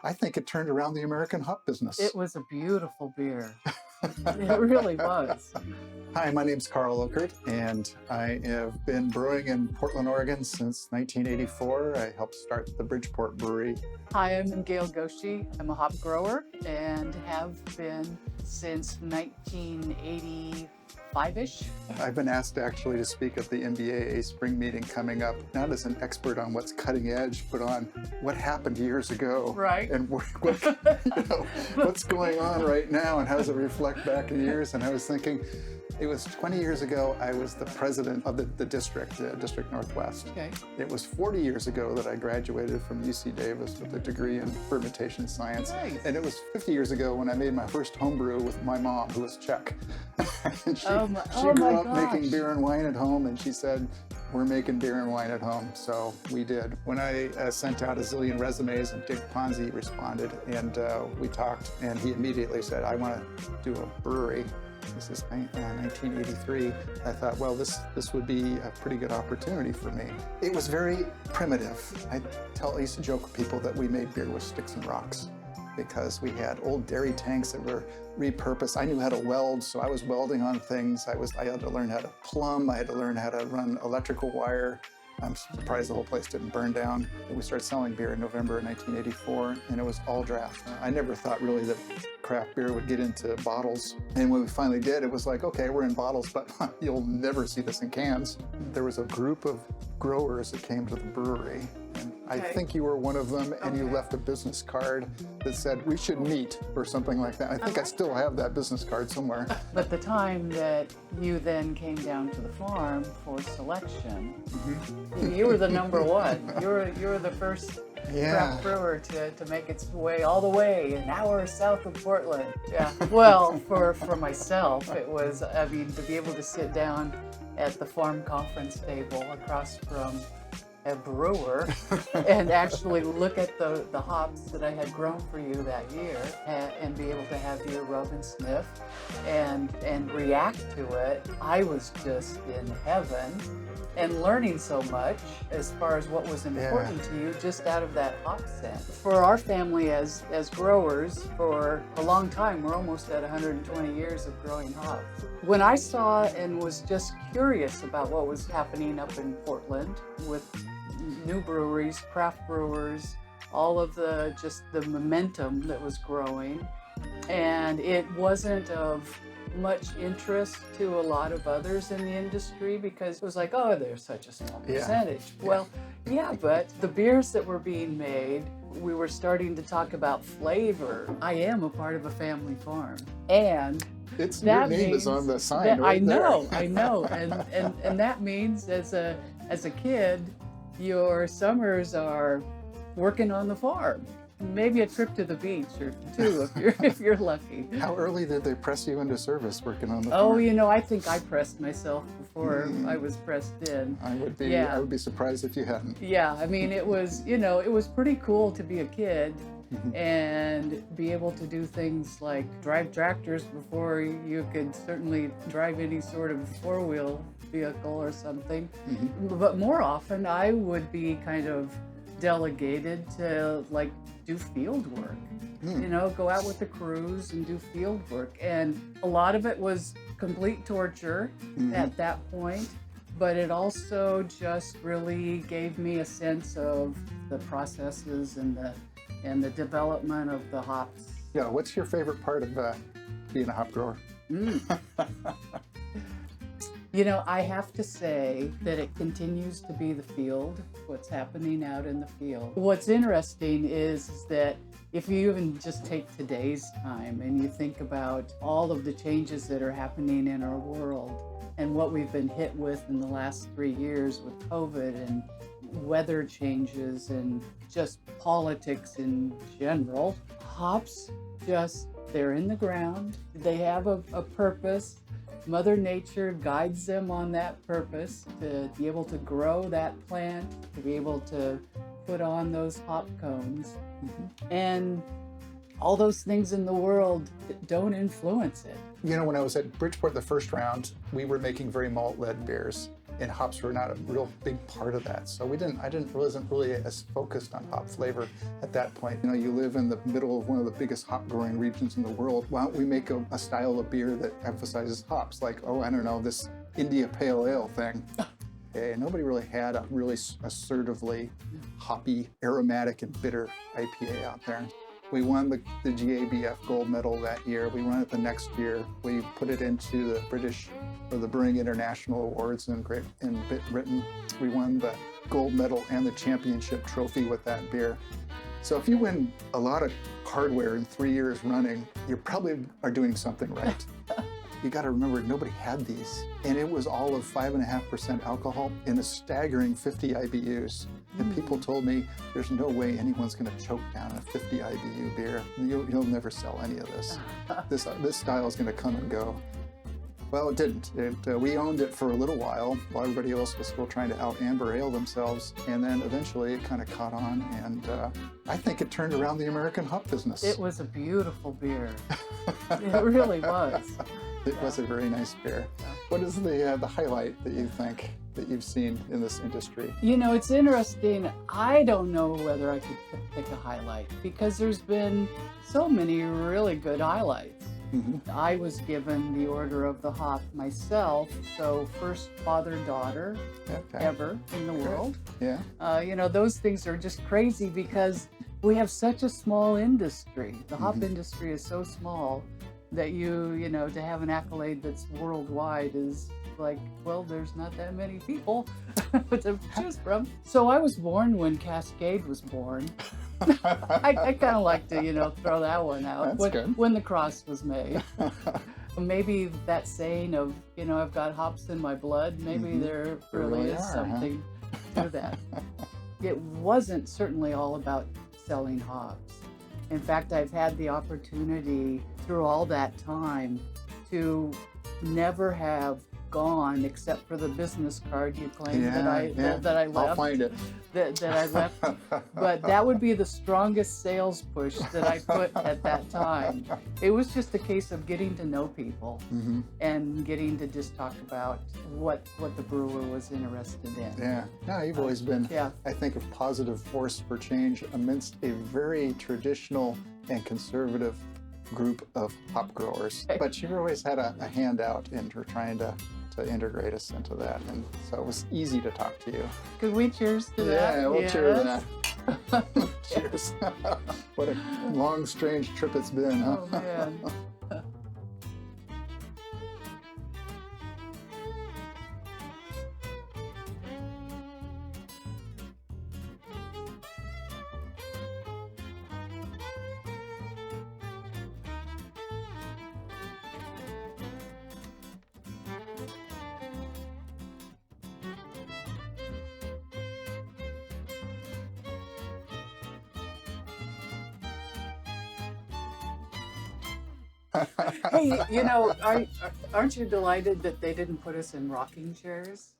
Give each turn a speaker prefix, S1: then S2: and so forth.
S1: I think it turned around the American hop business.
S2: It was a beautiful beer. It really was.
S1: Hi, my name's Karl Ockert, and I have been brewing in Portland, Oregon since 1984. I helped start the Bridgeport Brewery.
S2: Hi, I'm Gayle Goschie. I'm a hop grower and have been since 1985-ish.
S1: I've been asked actually to speak at the MBAA spring meeting coming up, not as an expert on what's cutting edge, but on what happened years ago.
S2: Right.
S1: And what's going on right now and how does it reflect back in years. And I was thinking, it was 20 years ago, I was the president of the district, District Northwest.
S2: Okay.
S1: It was 40 years ago that I graduated from UC Davis with a degree in fermentation science.
S2: Nice.
S1: And it was 50 years ago when I made my first homebrew with my mom, who was Czech. And she grew up making beer and wine at home, and she said, we're making beer and wine at home. So we did. When I sent out a zillion resumes, and Dick Ponzi responded, and we talked, and he immediately said, I want to do a brewery. This is 1983. I thought, well, this would be a pretty good opportunity for me. It was very primitive. I used to joke with people that we made beer with sticks and rocks because we had old dairy tanks that were repurposed. I knew how to weld, so I was welding on things. I had to learn how to plumb. I had to learn how to run electrical wire. I'm surprised the whole place didn't burn down. We started selling beer in November of 1984, and it was all draft. I never thought really that craft beer would get into bottles. And when we finally did, it was like, okay, we're in bottles, but you'll never see this in cans. There was a group of growers that came to the brewery, and I think you were one of them, and you left a business card that said, we should meet, or something like that. I think I still have that business card somewhere.
S2: But the time that you then came down to the farm for selection, you were the number one. You were the first craft brewer to make its way all the way an hour south of Portland. Yeah. Well, for myself, it was, I mean, to be able to sit down at the farm conference table across from a brewer and actually look at the hops that I had grown for you that year and be able to have you rub and sniff and react to it. I was just in heaven and learning so much as far as what was important to you just out of that hop scent. For our family as growers, for a long time, we're almost at 120 years of growing hops. When I saw and was just curious about what was happening up in Portland with new breweries, craft brewers, all of the momentum that was growing, and it wasn't of much interest to a lot of others in the industry because it was like, oh, there's such a small percentage. Well, yeah, but the beers that were being made, we were starting to talk about flavor. I am a part of a family farm, and
S1: your name is on the sign right there.
S2: I know, and that means as a kid, your summers are working on the farm. Maybe a trip to the beach or two if you're lucky.
S1: How early did they press you into service working on the farm?
S2: Oh, you know, I think I pressed myself before I was pressed in.
S1: I would be surprised if you hadn't.
S2: Yeah, I mean, it was pretty cool to be a kid and be able to do things like drive tractors before you could certainly drive any sort of four-wheel vehicle or something. But more often I would be kind of delegated to like do field work, go out with the crews and do field work. And a lot of it was complete torture at that point, but it also just really gave me a sense of the processes and the development of the hops.
S1: Yeah, what's your favorite part of being a hop grower?
S2: You know, I have to say that it continues to be the field, what's happening out in the field. What's interesting is that if you even just take today's time and you think about all of the changes that are happening in our world and what we've been hit with in the last 3 years with COVID and weather changes and just politics in general, hops they're in the ground, they have a purpose. Mother Nature guides them on that purpose to be able to grow that plant, to be able to put on those hop cones. And all those things in the world don't influence it.
S1: You know, when I was at Bridgeport the first round, we were making very malt-led beers. and hops were not a real big part of that. So wasn't really as focused on hop flavor at that point. You know, you live in the middle of one of the biggest hop growing regions in the world. Why don't we make a style of beer that emphasizes hops? Like, oh, I don't know, this India Pale Ale thing. Okay, nobody really had a really assertively hoppy, aromatic, and bitter IPA out there. We won the GABF gold medal that year. We won it the next year. We put it into the the Brewing International Awards in Britain. We won the gold medal and the championship trophy with that beer. So if you win a lot of hardware in 3 years running, you probably are doing something right. You got to remember, nobody had these. And it was all of 5.5% alcohol in a staggering 50 IBUs. And people told me, there's no way anyone's going to choke down a 50 IBU beer. You'll never sell any of this. This style is going to come and go. Well, it didn't. We owned it for a little while everybody else was still trying to out-amber ale themselves. And then eventually it kind of caught on. And I think it turned around the American hop business.
S2: It was a beautiful beer. It really was.
S1: It was a very nice beer. What is the highlight that you think that you've seen in this industry?
S2: You know, it's interesting. I don't know whether I could pick a highlight because there's been so many really good highlights. Mm-hmm. I was given the Order of the Hop myself, so first father-daughter ever in the world. Yeah. You know, those things are just crazy because we have such a small industry. The hop industry is so small that you know, to have an accolade that's worldwide is like, well, there's not that many people to choose from. So I was born when Cascade was born. I kind of like to, you know, throw that one out. When the cross was made. Maybe that saying of, you know, I've got hops in my blood, maybe there really is something to that. It wasn't certainly all about selling hops. In fact, I've had the opportunity through all that time to never have gone except for the business card you claimed that I left.
S1: I'll find it.
S2: That I left. But that would be the strongest sales push that I put at that time. It was just a case of getting to know people and getting to just talk about what the brewer was interested in.
S1: Yeah. No, you've always been, I think, a positive force for change amidst a very traditional and conservative group of hop growers. But you've always had a handout in trying to integrate us into that, and so it was easy to talk to you.
S2: Could we cheers to that?
S1: Yeah, we'll cheer to that. Cheers. What a long, strange trip it's been, huh?
S2: Oh, man. Hey, you know, aren't you delighted that they didn't put us in rocking chairs?